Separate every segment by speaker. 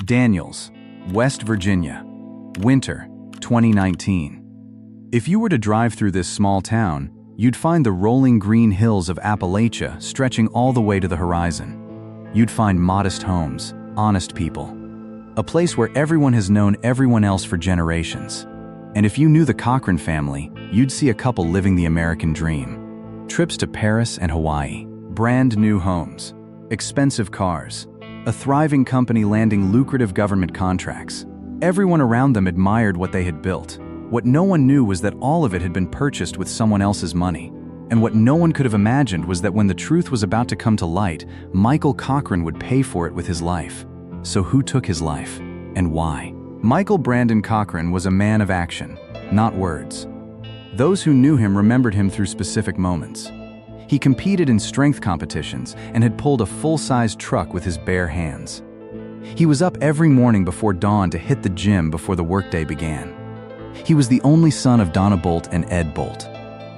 Speaker 1: Daniels, West Virginia. Winter, 2019. If you were to drive through this small town, you'd find the rolling green hills of Appalachia stretching all the way to the horizon. You'd find modest homes, honest people. A place where everyone has known everyone else for generations. And if you knew the Cochran family, you'd see a couple living the American dream. Trips to Paris and Hawaii, brand new homes, expensive cars, a thriving company landing lucrative government contracts. Everyone around them admired what they had built. What no one knew was that all of it had been purchased with someone else's money. And what no one could have imagined was that when the truth was about to come to light, Michael Cochran would pay for it with his life. So who took his life, and why? Michael Brandon Cochran was a man of action, not words. Those who knew him remembered him through specific moments. He competed in strength competitions and had pulled a full-size truck with his bare hands. He was up every morning before dawn to hit the gym before the workday began. He was the only son of Donna Bolt and Ed Bolt,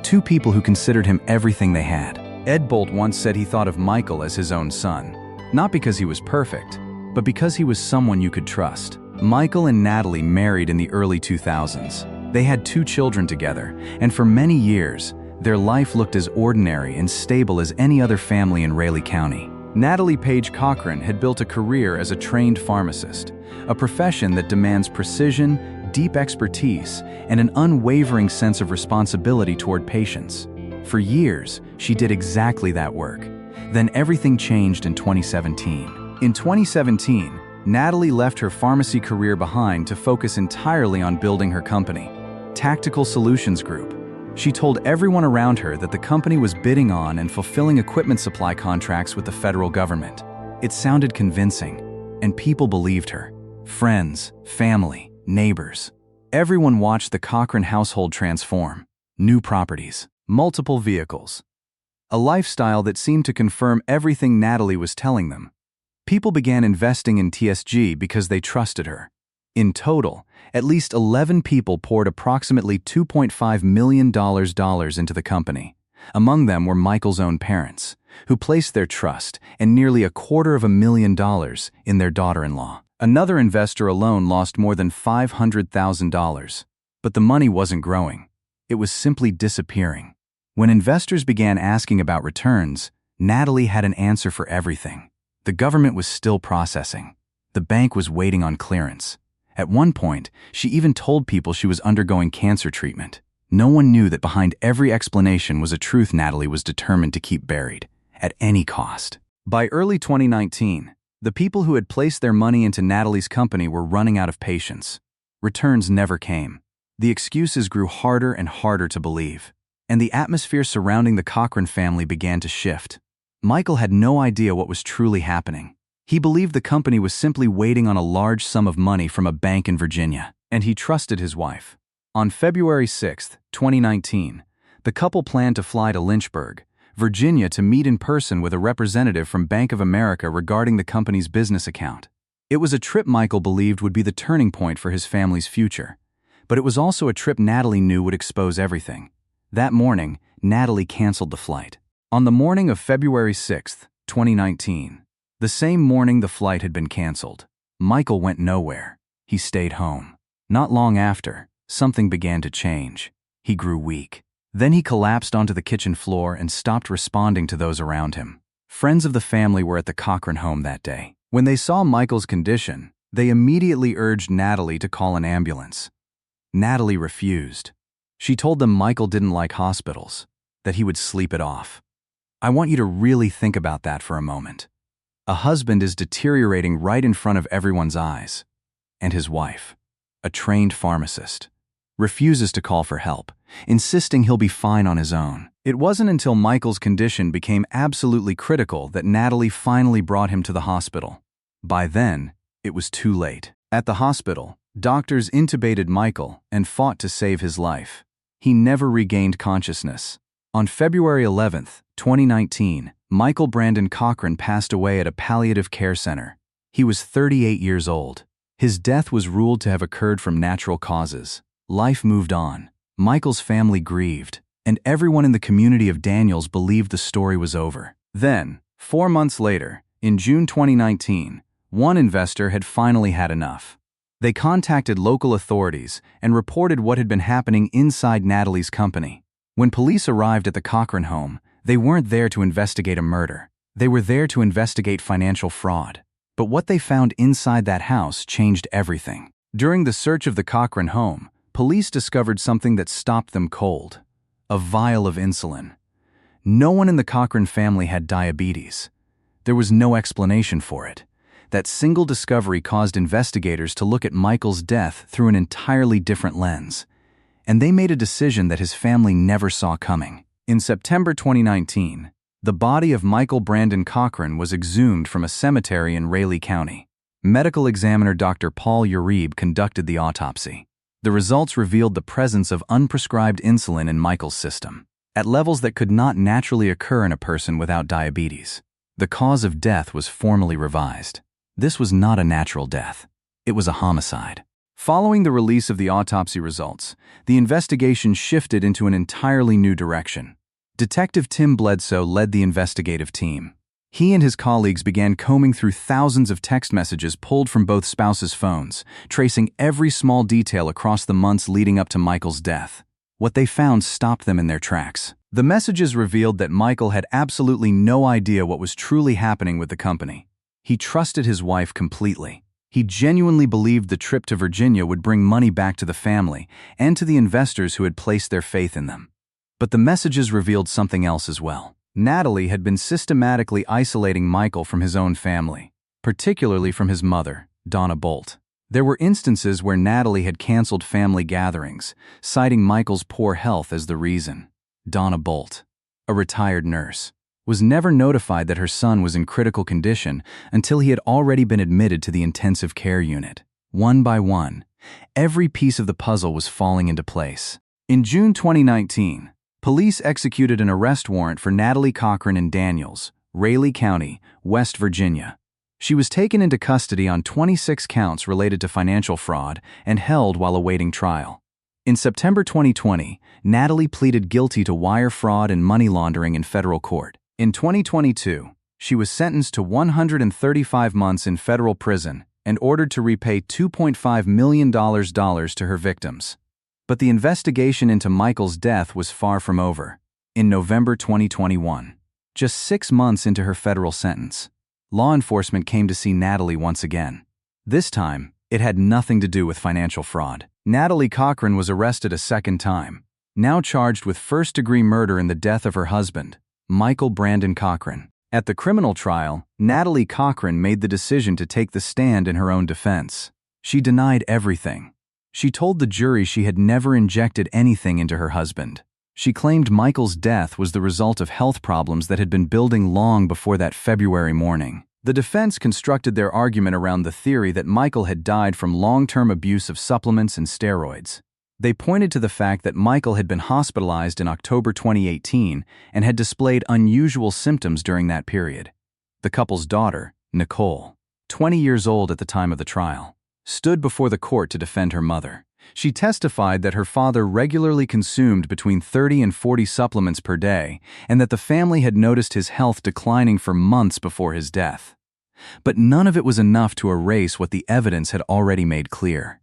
Speaker 1: two people who considered him everything they had. Ed Bolt once said he thought of Michael as his own son, not because he was perfect, but because he was someone you could trust. Michael and Natalie married in the early 2000s. They had 2 children together, and for many years, their life looked as ordinary and stable as any other family in Raleigh County. Natalie Page Cochran had built a career as a trained pharmacist, a profession that demands precision, deep expertise, and an unwavering sense of responsibility toward patients. For years, she did exactly that work. Then everything changed in 2017. In 2017, Natalie left her pharmacy career behind to focus entirely on building her company, Tactical Solutions Group. She told everyone around her that the company was bidding on and fulfilling equipment supply contracts with the federal government. It sounded convincing, and people believed her. Friends, family, neighbors. Everyone watched the Cochran household transform. New properties, multiple vehicles. A lifestyle that seemed to confirm everything Natalie was telling them. People began investing in TSG because they trusted her. In total, at least 11 people poured approximately $2.5 million into the company. Among them were Michael's own parents, who placed their trust and nearly $250,000 in their daughter-in-law. Another investor alone lost more than $500,000. But the money wasn't growing. It was simply disappearing. When investors began asking about returns, Natalie had an answer for everything. The government was still processing. The bank was waiting on clearance. At one point, she even told people she was undergoing cancer treatment. No one knew that behind every explanation was a truth Natalie was determined to keep buried, at any cost. By early 2019, the people who had placed their money into Natalie's company were running out of patience. Returns never came. The excuses grew harder and harder to believe, and the atmosphere surrounding the Cochran family began to shift. Michael had no idea what was truly happening. He believed the company was simply waiting on a large sum of money from a bank in Virginia, and he trusted his wife. On February 6, 2019, the couple planned to fly to Lynchburg, Virginia to meet in person with a representative from Bank of America regarding the company's business account. It was a trip Michael believed would be the turning point for his family's future, but it was also a trip Natalie knew would expose everything. That morning, Natalie canceled the flight. On the morning of February 6, 2019, the same morning the flight had been canceled, Michael went nowhere. He stayed home. Not long after, something began to change. He grew weak. Then he collapsed onto the kitchen floor and stopped responding to those around him. Friends of the family were at the Cochran home that day. When they saw Michael's condition, they immediately urged Natalie to call an ambulance. Natalie refused. She told them Michael didn't like hospitals, that he would sleep it off. I want you to really think about that for a moment. A husband is deteriorating right in front of everyone's eyes, and his wife, a trained pharmacist, refuses to call for help, insisting he'll be fine on his own. It wasn't until Michael's condition became absolutely critical that Natalie finally brought him to the hospital. By then, it was too late. At the hospital, doctors intubated Michael and fought to save his life. He never regained consciousness. On February 11, 2019, Michael Brandon Cochran passed away at a palliative care center. He was 38 years old. His death was ruled to have occurred from natural causes. Life moved on. Michael's family grieved, and everyone in the community of Daniels believed the story was over. Then, 4 months later, in June 2019, One investor had finally had enough. They contacted local authorities and reported what had been happening inside Natalie's company. When police arrived at the Cochran home, they weren't there to investigate a murder. They were there to investigate financial fraud. But what they found inside that house changed everything. During the search of the Cochran home, police discovered something that stopped them cold: a vial of insulin. No one in the Cochran family had diabetes. There was no explanation for it. That single discovery caused investigators to look at Michael's death through an entirely different lens. And they made a decision that his family never saw coming. In September 2019, the body of Michael Brandon Cochran was exhumed from a cemetery in Raleigh County. Medical examiner Dr. Paul Uribe conducted the autopsy. The results revealed the presence of unprescribed insulin in Michael's system, at levels that could not naturally occur in a person without diabetes. The cause of death was formally revised. This was not a natural death. It was a homicide. Following the release of the autopsy results, the investigation shifted into an entirely new direction. Detective Tim Bledsoe led the investigative team. He and his colleagues began combing through thousands of text messages pulled from both spouses' phones, tracing every small detail across the months leading up to Michael's death. What they found stopped them in their tracks. The messages revealed that Michael had absolutely no idea what was truly happening with the company. He trusted his wife completely. He genuinely believed the trip to Virginia would bring money back to the family and to the investors who had placed their faith in them. But the messages revealed something else as well. Natalie had been systematically isolating Michael from his own family, particularly from his mother, Donna Bolt. There were instances where Natalie had canceled family gatherings, citing Michael's poor health as the reason. Donna Bolt, a retired nurse, was never notified that her son was in critical condition until he had already been admitted to the intensive care unit. One by one, every piece of the puzzle was falling into place. In June 2019, police executed an arrest warrant for Natalie Cochran in Daniels, Raleigh County, West Virginia. She was taken into custody on 26 counts related to financial fraud and held while awaiting trial. In September 2020, Natalie pleaded guilty to wire fraud and money laundering in federal court. In 2022, she was sentenced to 135 months in federal prison and ordered to repay $2.5 million to her victims. But the investigation into Michael's death was far from over. In November 2021, just 6 months into her federal sentence, law enforcement came to see Natalie once again. This time, it had nothing to do with financial fraud. Natalie Cochran was arrested a second time, now charged with first-degree murder in the death of her husband, Michael Brandon Cochran. At the criminal trial, Natalie Cochran made the decision to take the stand in her own defense. She denied everything. She told the jury she had never injected anything into her husband. She claimed Michael's death was the result of health problems that had been building long before that February morning. The defense constructed their argument around the theory that Michael had died from long-term abuse of supplements and steroids. They pointed to the fact that Michael had been hospitalized in October 2018 and had displayed unusual symptoms during that period. The couple's daughter, Nicole, 20 years old at the time of the trial, stood before the court to defend her mother. She testified that her father regularly consumed between 30 and 40 supplements per day and that the family had noticed his health declining for months before his death. But none of it was enough to erase what the evidence had already made clear.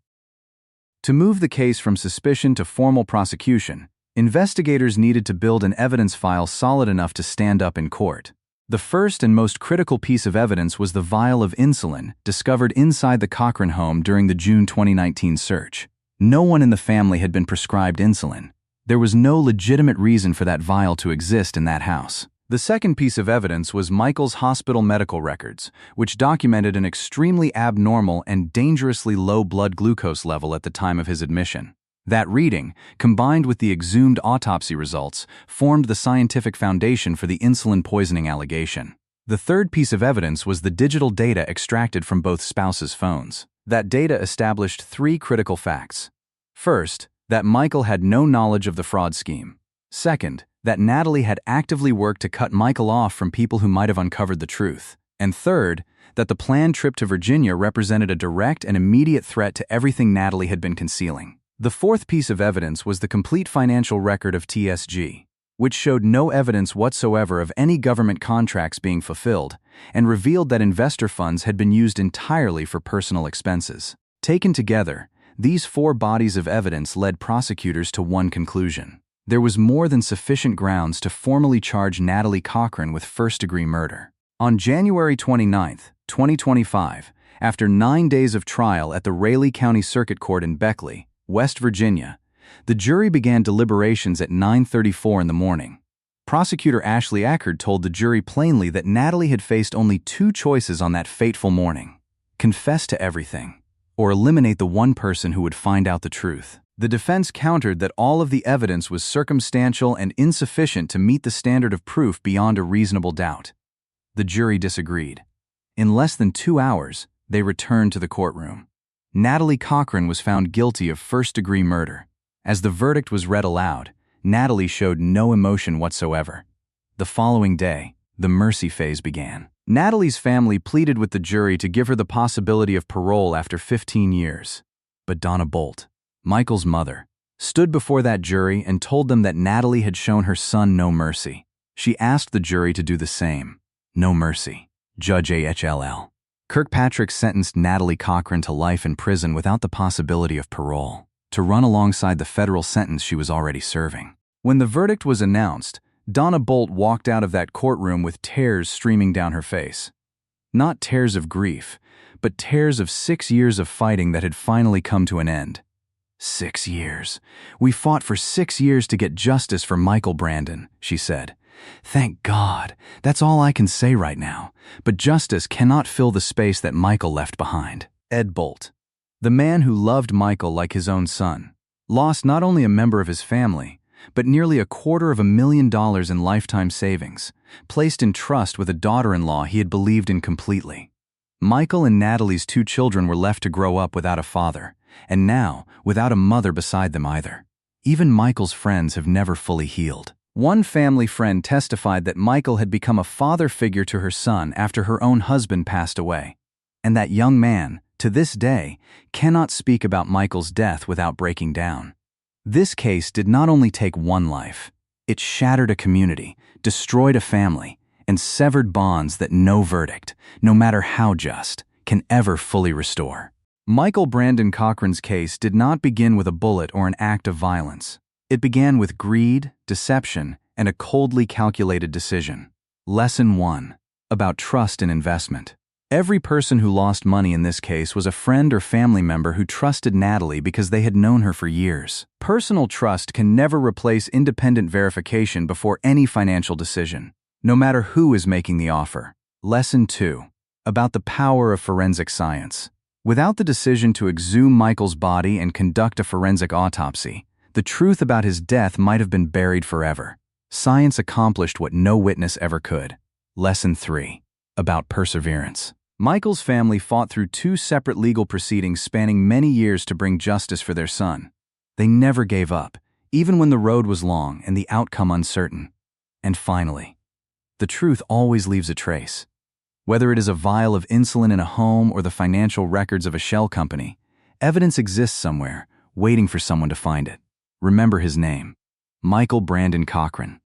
Speaker 1: To move the case from suspicion to formal prosecution, investigators needed to build an evidence file solid enough to stand up in court. The first and most critical piece of evidence was the vial of insulin discovered inside the Cochran home during the June 2019 search. No one in the family had been prescribed insulin. There was no legitimate reason for that vial to exist in that house. The second piece of evidence was Michael's hospital medical records, which documented an extremely abnormal and dangerously low blood glucose level at the time of his admission. That reading, combined with the exhumed autopsy results, formed the scientific foundation for the insulin poisoning allegation. The third piece of evidence was the digital data extracted from both spouses' phones. That data established 3 critical facts. First, that Michael had no knowledge of the fraud scheme. Second, that Natalie had actively worked to cut Michael off from people who might have uncovered the truth. And third, that the planned trip to Virginia represented a direct and immediate threat to everything Natalie had been concealing. The fourth piece of evidence was the complete financial record of TSG, which showed no evidence whatsoever of any government contracts being fulfilled and revealed that investor funds had been used entirely for personal expenses. Taken together, these 4 bodies of evidence led prosecutors to one conclusion. There was more than sufficient grounds to formally charge Natalie Cochran with first-degree murder. On January 29, 2025, after 9 days of trial at the Raleigh County Circuit Court in Beckley, West Virginia, the jury began deliberations at 9:34 in the morning. Prosecutor Ashley Eckerd told the jury plainly that Natalie had faced only 2 choices on that fateful morning: confess to everything, or eliminate the one person who would find out the truth. The defense countered that all of the evidence was circumstantial and insufficient to meet the standard of proof beyond a reasonable doubt. The jury disagreed. In less than 2 hours, they returned to the courtroom. Natalie Cochran was found guilty of first-degree murder. As the verdict was read aloud, Natalie showed no emotion whatsoever. The following day, the mercy phase began. Natalie's family pleaded with the jury to give her the possibility of parole after 15 years. But Donna Bolt, Michael's mother, stood before that jury and told them that Natalie had shown her son no mercy. She asked the jury to do the same. No mercy. Judge AHLL. Kirkpatrick sentenced Natalie Cochran to life in prison without the possibility of parole, to run alongside the federal sentence she was already serving. When the verdict was announced, Donna Bolt walked out of that courtroom with tears streaming down her face. Not tears of grief, but tears of 6 years of fighting that had finally come to an end. 6 years. We fought for 6 years to get justice for Michael Brandon, she said. Thank God. That's all I can say right now. But justice cannot fill the space that Michael left behind. Ed Bolt, the man who loved Michael like his own son, lost not only a member of his family, but nearly $250,000 in lifetime savings, placed in trust with a daughter-in-law he had believed in completely. Michael and Natalie's 2 children were left to grow up without a father, and now without a mother beside them either. Even Michael's friends have never fully healed. One family friend testified that Michael had become a father figure to her son after her own husband passed away, and that young man, to this day, cannot speak about Michael's death without breaking down. This case did not only take one life, it shattered a community, destroyed a family, and severed bonds that no verdict, no matter how just, can ever fully restore. Michael Brandon Cochran's case did not begin with a bullet or an act of violence. It began with greed, deception, and a coldly calculated decision. Lesson 1. About trust and investment. Every person who lost money in this case was a friend or family member who trusted Natalie because they had known her for years. Personal trust can never replace independent verification before any financial decision, no matter who is making the offer. Lesson 2. About the power of forensic science. Without the decision to exhume Michael's body and conduct a forensic autopsy, the truth about his death might have been buried forever. Science accomplished what no witness ever could. Lesson 3. About perseverance. Michael's family fought through 2 separate legal proceedings spanning many years to bring justice for their son. They never gave up, even when the road was long and the outcome uncertain. And finally, the truth always leaves a trace. Whether it is a vial of insulin in a home or the financial records of a shell company, evidence exists somewhere, waiting for someone to find it. Remember his name: Michael Brandon Cochran.